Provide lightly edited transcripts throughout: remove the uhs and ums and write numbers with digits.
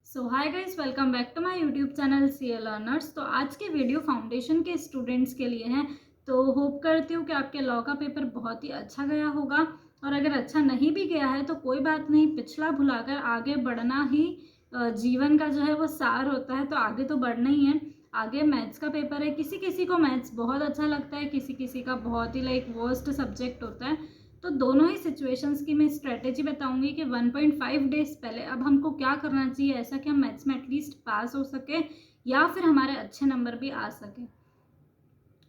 So hi guys, welcome back to my YouTube channel CA learners. तो आज की video foundation के students के लिए है। तो होप करती हूँ कि आपके लॉ का पेपर बहुत ही अच्छा गया होगा। और अगर अच्छा नहीं भी गया है तो कोई बात नहीं, पिछला भुलाकर आगे बढ़ना ही जीवन का जो है वो सार होता है। तो आगे तो बढ़ना ही है। आगे मैथ्स का पेपर है, किसी किसी को मैथ्स बहुत अच्छा लगता है, किसी किसी का बहुत ही वर्स्ट सब्जेक्ट होता है। तो दोनों ही सिचुएशंस की मैं स्ट्रेटेजी बताऊंगी कि 1.5 डेज पहले अब हमको क्या करना चाहिए, ऐसा कि हम मैथ्स में एटलीस्ट पास हो सके या फिर हमारे अच्छे नंबर भी आ सके।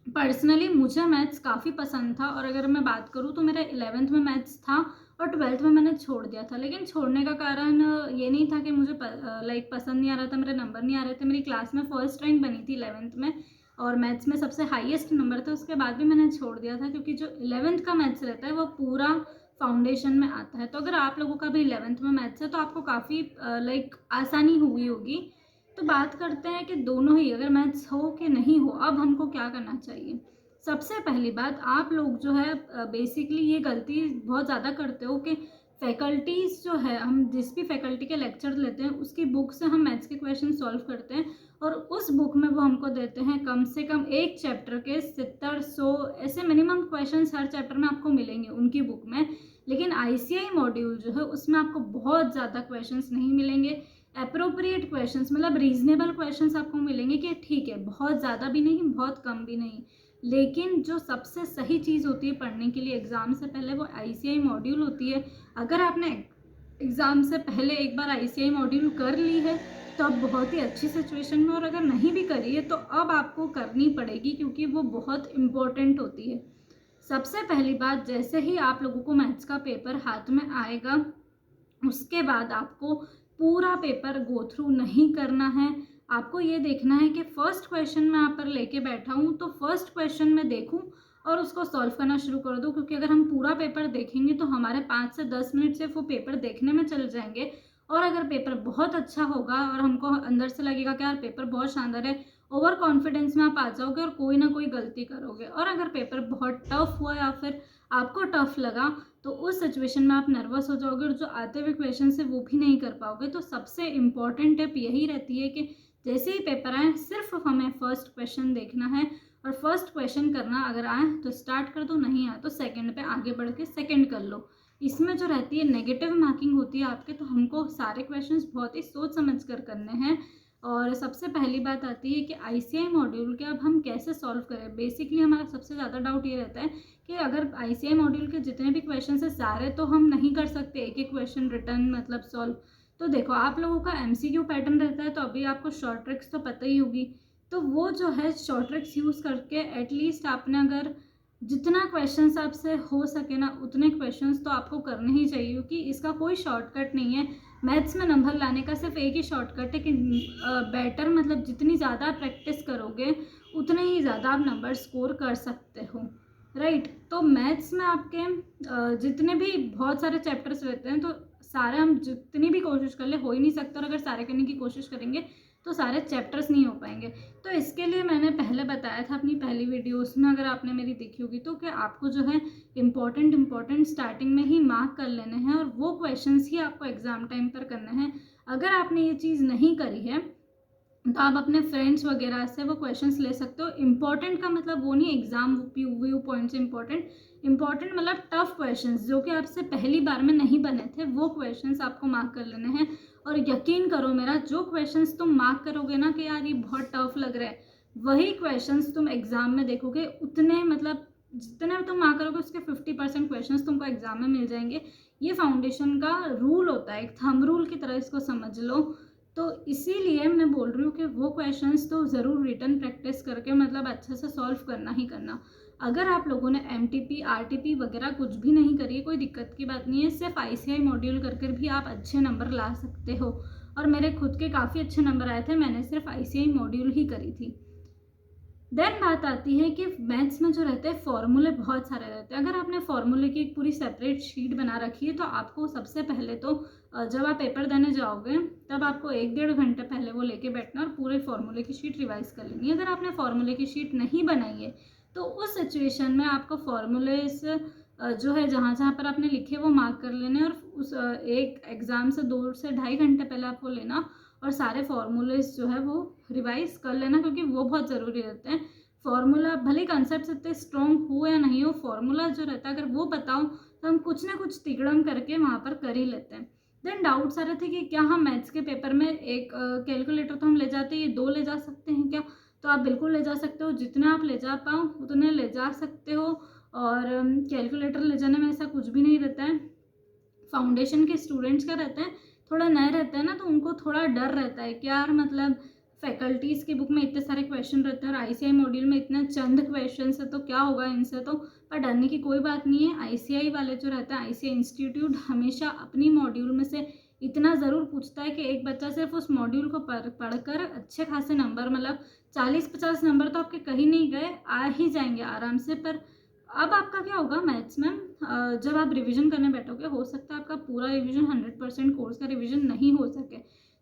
पर्सनली मुझे मैथ्स काफ़ी पसंद था, और अगर मैं बात करूँ तो मेरा 11th में मैथ्स था और 12th में मैंने छोड़ दिया था। लेकिन छोड़ने का कारण ये नहीं था कि मुझे पसंद नहीं आ रहा था, मेरे नंबर नहीं आ रहे थे। मेरी क्लास में फर्स्ट रैंक बनी थी 11th में और मैथ्स में सबसे हाईएस्ट नंबर था। उसके बाद भी मैंने छोड़ दिया था क्योंकि जो 11th का मैथ्स रहता है वो पूरा फाउंडेशन में आता है। तो अगर आप लोगों का भी 11th में मैथ्स है तो आपको काफ़ी आसानी हुई होगी। तो बात करते हैं कि दोनों ही, अगर मैथ्स हो कि नहीं हो, अब हमको क्या करना चाहिए। सबसे पहली बात, आप लोग जो है बेसिकली ये गलती बहुत ज़्यादा करते हो कि फैकल्टीज़ जो है, हम जिस भी फैकल्टी के लेक्चर लेते हैं उसकी बुक से हम मैथ्स के क्वेश्चन सॉल्व करते हैं, और उस बुक में वो हमको देते हैं कम से कम एक चैप्टर के 70-100 ऐसे मिनिमम क्वेश्चन हर चैप्टर में आपको मिलेंगे उनकी बुक में। लेकिन आईसीआई मॉड्यूल जो है उसमें आपको बहुत ज़्यादा क्वेश्चंस नहीं मिलेंगे। अप्रोप्रिएट क्वेश्चंस मतलब रीजनेबल क्वेश्चंस आपको मिलेंगे कि ठीक है, बहुत ज़्यादा भी नहीं, बहुत कम भी नहीं। लेकिन जो सबसे सही चीज़ होती है पढ़ने के लिए एग्ज़ाम से पहले, वो आईसीआई मॉड्यूल होती है। अगर आपने एग्ज़ाम से पहले एक बार आईसीआई मॉड्यूल कर ली है तो अब बहुत ही अच्छी सिचुएशन में, और अगर नहीं भी करी है तो अब आपको करनी पड़ेगी क्योंकि वो बहुत इम्पोर्टेंट होती है। सबसे पहली बात, जैसे ही आप लोगों को मैथ्स का पेपर हाथ में आएगा उसके बाद आपको पूरा पेपर गो थ्रू नहीं करना है। आपको ये देखना है कि फर्स्ट क्वेश्चन मैं यहाँ पर लेके बैठा हूँ तो फर्स्ट क्वेश्चन मैं देखूँ और उसको सॉल्व करना शुरू कर दूँ, क्योंकि अगर हम पूरा पेपर देखेंगे तो हमारे 5 से 10 मिनट सिर्फ वो पेपर देखने में चल जाएंगे। और अगर पेपर बहुत अच्छा होगा और हमको अंदर से लगेगा कि यार पेपर बहुत शानदार है, ओवर कॉन्फिडेंस में आप आ जाओगे और कोई ना कोई गलती करोगे। और अगर पेपर बहुत टफ हुआ या फिर आपको टफ लगा तो उस सिचुएशन में आप नर्वस हो जाओगे और जो आते हुए क्वेश्चन है वो भी नहीं कर पाओगे। तो सबसे इम्पॉर्टेंट टिप यही रहती है कि जैसे ही पेपर आए सिर्फ हमें फर्स्ट क्वेश्चन देखना है, और फर्स्ट क्वेश्चन करना अगर आए तो स्टार्ट कर दो, नहीं आए तो सेकंड पे आगे बढ़ के सेकंड कर लो। इसमें जो रहती है नेगेटिव मार्किंग होती है आपके, तो हमको सारे क्वेश्चंस बहुत ही सोच समझ कर करने हैं। और सबसे पहली बात आती है कि आईसीआई मॉड्यूल के अब हम कैसे सॉल्व करें। बेसिकली हमारा सबसे ज़्यादा डाउट ये रहता है कि अगर आईसीआई मॉड्यूल के जितने भी क्वेश्चन है सारे तो हम नहीं कर सकते, एक एक क्वेश्चन रिटर्न मतलब सॉल्व। तो देखो, आप लोगों का एमसीक्यू पैटर्न रहता है तो अभी आपको शॉर्ट ट्रिक्स तो पता ही होगी। तो वो जो है शॉर्ट ट्रिक्स यूज़ करके एटलीस्ट आपने अगर जितना क्वेश्चंस आपसे हो सके ना उतने क्वेश्चंस तो आपको करने ही चाहिए, क्योंकि इसका कोई शॉर्टकट नहीं है। मैथ्स में नंबर लाने का सिर्फ एक ही शॉर्टकट है कि बेटर मतलब जितनी ज़्यादा प्रैक्टिस करोगे उतने ही ज़्यादा आप नंबर स्कोर कर सकते हो, राइट। तो मैथ्स में आपके जितने भी बहुत सारे चैप्टर्स रहते हैं तो सारे हम जितनी भी कोशिश कर ले हो ही नहीं सकता, और अगर सारे करने की कोशिश करेंगे तो सारे चैप्टर्स नहीं हो पाएंगे। तो इसके लिए मैंने पहले बताया था अपनी पहली वीडियोस में, अगर आपने मेरी देखी होगी तो, कि आपको जो है इम्पॉर्टेंट स्टार्टिंग में ही मार्क कर लेने हैं और वो क्वेश्चंस ही आपको एग्जाम टाइम पर करने हैं। अगर आपने ये चीज़ नहीं करी है तो आप अपने फ्रेंड्स वगैरह से वो क्वेश्चंस ले सकते हो। इम्पॉर्टेंट का मतलब वो नहीं एग्जाम व्यू पॉइंट से इम्पॉर्टेंट मतलब टफ क्वेश्चंस जो कि आपसे पहली बार में नहीं बने थे, वो क्वेश्चंस आपको मार्क कर लेने हैं। और यकीन करो मेरा, जो क्वेश्चंस तुम मार्क करोगे ना कि यार ये बहुत टफ लग रहा है, वही क्वेश्चंस तुम एग्जाम में देखोगे उतने मतलब जितने तुम मार्क करोगे उसके 50% क्वेश्चंस तुमको एग्जाम में मिल जाएंगे। ये फाउंडेशन का रूल होता है, एक थंब रूल की तरह इसको समझ लो। तो इसीलिए मैं बोल रही हूँ कि वो क्वेश्चंस तो ज़रूर रिटर्न प्रैक्टिस करके मतलब अच्छे से सॉल्व करना ही करना। अगर आप लोगों ने एमटीपी आरटीपी वगैरह कुछ भी नहीं करी है, कोई दिक्कत की बात नहीं है, सिर्फ आईसीआई मॉड्यूल कर भी आप अच्छे नंबर ला सकते हो। और मेरे खुद के काफ़ी अच्छे नंबर आए थे, मैंने सिर्फ आईसीआई मॉड्यूल ही करी थी। देन बात आती है कि मैथ्स में जो रहते हैं फॉर्मूले बहुत सारे रहते हैं। अगर आपने फॉर्मूले की एक पूरी सेपरेट शीट बना रखी है तो आपको सबसे पहले तो जब आप पेपर देने जाओगे तब आपको 1-1.5 घंटे पहले वो लेके बैठना और पूरे फॉर्मूले की शीट रिवाइज कर लेनी है। अगर आपने फॉर्मूले की शीट नहीं बनाई है तो उस सिचुएशन में आपको फॉर्मूले जो है जहाँ जहाँ पर आपने लिखे वो मार्क कर लेने, और उस एक एग्ज़ाम से 2 से ढाई घंटे पहले आपको लेना और सारे फार्मूलेस जो है वो रिवाइज कर लेना, क्योंकि वो बहुत ज़रूरी रहते हैं। फार्मूला भले कंसेप्ट इतने स्ट्रॉन्ग हो या नहीं हो, फार्मूला जो रहता है अगर वो बताओ तो हम कुछ ना कुछ तिगड़म करके वहाँ पर कर ही लेते हैं। देन डाउट्स आ रहे थे कि क्या हम मैथ्स के पेपर में एक कैलकुलेटर तो हम ले जाते हैं, ये 2 ले जा सकते हैं क्या? तो आप बिल्कुल ले जा सकते हो, जितना आप ले जा पाओ उतने ले जा सकते हो। और कैलकुलेटर ले जाने में ऐसा कुछ भी नहीं रहता है। फाउंडेशन के स्टूडेंट्स का रहता है, थोड़ा नए रहते हैं ना, तो उनको थोड़ा डर रहता है कि यार मतलब फैकल्टीज़ की बुक में इतने सारे क्वेश्चन रहते हैं और आईसीआई मॉड्यूल में इतने चंद क्वेश्चन है, तो क्या होगा इनसे। तो पर डरने की कोई बात नहीं है। आईसीआई वाले जो रहते हैं, आईसीआई इंस्टीट्यूट हमेशा अपनी मॉड्यूल में से इतना ज़रूर पूछता है कि एक बच्चा सिर्फ उस मॉड्यूल को पढ़कर अच्छे खासे नंबर, मतलब 40-50 नंबर तो आपके कहीं नहीं गए, आ ही जाएंगे आराम से। पर अब आपका क्या होगा मैथ्स में, जब आप रिवीजन करने बैठोगे, हो सकता है आपका पूरा रिवीजन 100% कोर्स का रिवीजन नहीं हो सके।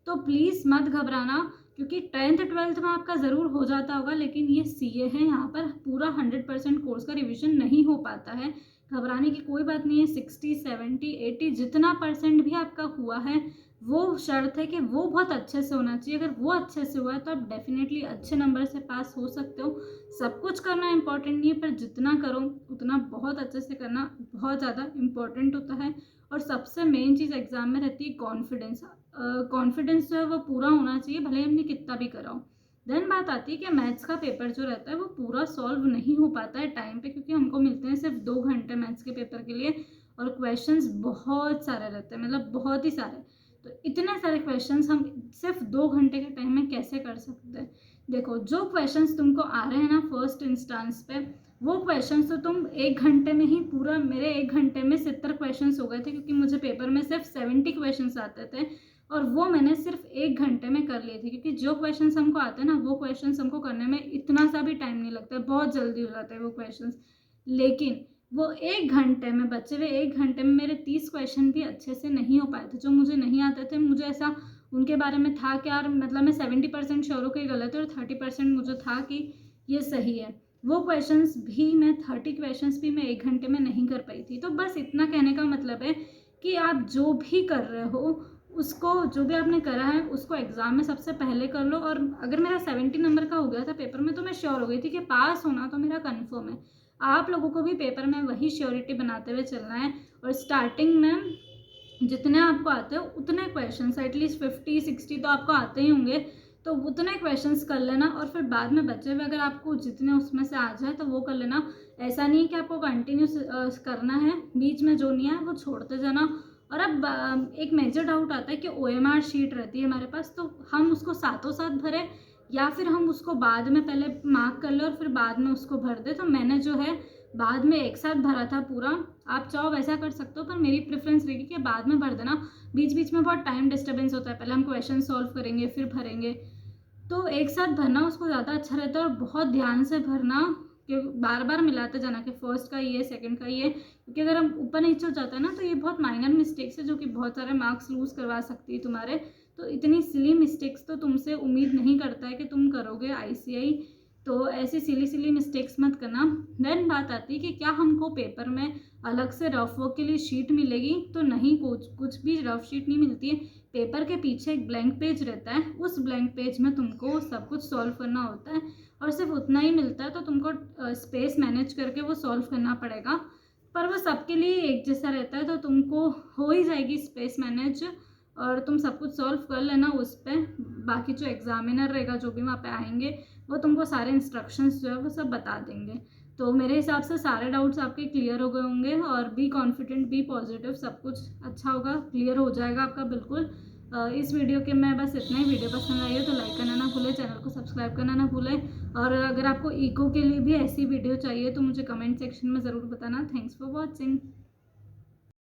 तो प्लीज़ मत घबराना, क्योंकि 10th-12th में आपका ज़रूर हो जाता होगा, लेकिन ये सीए है, यहाँ पर पूरा 100% कोर्स का रिवीजन नहीं हो पाता है। घबराने की कोई बात नहीं है। 60, 70, 80 जितना परसेंट भी आपका हुआ है, वो शर्त है कि वो बहुत अच्छे से होना चाहिए। अगर वो अच्छे से हुआ है तो आप डेफिनेटली अच्छे नंबर से पास हो सकते हो। सब कुछ करना इम्पॉर्टेंट नहीं है, पर जितना करो उतना बहुत अच्छे से करना बहुत ज़्यादा इम्पॉर्टेंट होता है। और सबसे मेन चीज़ एग्ज़ाम में रहती है कॉन्फिडेंस। कॉन्फिडेंस जो है वो पूरा होना चाहिए, भले हमने कितना भी करा हो। देन बात आती है कि मैथ्स का पेपर जो रहता है वो पूरा सॉल्व नहीं हो पाता है टाइम पे, क्योंकि हमको मिलते हैं सिर्फ 2 घंटे मैथ्स के पेपर के लिए, और क्वेश्चंस बहुत सारे रहते हैं, मतलब बहुत ही सारे। तो इतने सारे क्वेश्चंस हम सिर्फ 2 घंटे के टाइम में कैसे कर सकते हैं? देखो, जो क्वेश्चंस तुमको आ रहे हैं ना फर्स्ट इंस्टांस पे, वो क्वेश्चंस तो तुम 1 घंटे में ही पूरा, मेरे 1 घंटे में 70 क्वेश्चंस हो गए थे, क्योंकि मुझे पेपर में सिर्फ 70 क्वेश्चंस आते थे, और वो मैंने सिर्फ 1 घंटे में कर लिए थे। क्योंकि जो क्वेश्चंस हमको आते हैं ना, वो क्वेश्चंस हमको करने में इतना सा भी टाइम नहीं लगता है, बहुत जल्दी हो जाते हैं वो क्वेश्चंस। लेकिन वो 1 घंटे में, बचे हुए 1 घंटे में मेरे 30 क्वेश्चन भी अच्छे से नहीं हो पाए थे। जो मुझे नहीं आते थे, मुझे ऐसा उनके बारे में था कि यार मतलब मैं 70% श्योर हूँ कि गलत है, और 30% मुझे था कि ये सही है। वो क्वेश्चंस भी मैं 30 क्वेश्चंस भी मैं 1 घंटे में नहीं कर पाई थी। तो बस इतना कहने का मतलब है कि आप जो भी कर रहे हो, उसको, जो भी आपने करा है उसको एग्ज़ाम में सबसे पहले कर लो। और अगर मेरा 70 नंबर का हो गया था पेपर में, तो मैं श्योर हो गई थी कि पास होना तो मेरा कन्फर्म है। आप लोगों को भी पेपर में वही श्योरिटी बनाते हुए चलना है। और स्टार्टिंग में जितने आपको आते हो उतने क्वेश्चंस, एटलीस्ट 50-60 तो आपको आते ही होंगे, तो उतने क्वेश्चंस कर लेना। और फिर बाद में बचे हुए अगर आपको जितने उसमें से आ जाए तो वो कर लेना। ऐसा नहीं है कि आपको कंटिन्यूस करना है, बीच में जो नहीं है वो छोड़ते जाना। और अब एक मेजर डाउट आता है कि ओएमआर शीट रहती है हमारे पास, तो हम उसको साथों साथ भरें या फिर हम उसको बाद में पहले मार्क कर लें और फिर बाद में उसको भर दें। तो मैंने जो है बाद में एक साथ भरा था पूरा। आप चाहो वैसा कर सकते हो, पर मेरी प्रेफरेंस रहेगी कि बाद में भर देना। बीच बीच में बहुत टाइम डिस्टर्बेंस होता है, पहले हम क्वेश्चन सॉल्व करेंगे फिर भरेंगे, तो एक साथ भरना उसको ज़्यादा अच्छा रहता है। और बहुत ध्यान से भरना, कि बार बार मिलाते जाना कि फर्स्ट का ये, सेकंड का ये, क्योंकि अगर हम ऊपर नीचे हो जाता है ना, तो ये बहुत माइनर मिस्टेक्स है जो कि बहुत सारे मार्क्स लूज़ करवा सकती है तुम्हारे। तो इतनी सिली मिस्टेक्स तो तुमसे उम्मीद नहीं करता है कि तुम करोगे आईसीआई, तो ऐसी सिली सिली मिस्टेक्स मत करना। देन बात आती है कि क्या हमको पेपर में अलग से रफ वर्क के लिए शीट मिलेगी? तो नहीं, कुछ भी रफ शीट नहीं मिलती है। पेपर के पीछे एक ब्लैंक पेज रहता है, उस ब्लैंक पेज में तुमको सब कुछ सॉल्व करना होता है, और सिर्फ उतना ही मिलता है। तो तुमको स्पेस मैनेज करके वो सॉल्व करना पड़ेगा, पर वो सबके लिए एक जैसा रहता है, तो तुमको हो ही जाएगी स्पेस मैनेज, और तुम सब कुछ सॉल्व कर लेना उस पर। बाकी जो एग्जामिनर रहेगा, जो भी वहाँ पे आएंगे, वो तुमको सारे इंस्ट्रक्शंस जो है वो सब बता देंगे। तो मेरे हिसाब से सारे डाउट्स आपके क्लियर हो गए होंगे, और बी कॉन्फिडेंट, बी पॉजिटिव, सब कुछ अच्छा होगा, क्लियर हो जाएगा आपका बिल्कुल। इस वीडियो के मैं बस इतना ही। वीडियो पसंद आई हो तो लाइक करना ना भूलें, चैनल को सब्सक्राइब करना ना भूलें। और अगर आपको इको के लिए भी ऐसी वीडियो चाहिए तो मुझे कमेंट सेक्शन में ज़रूर बताना। Thanks for watching.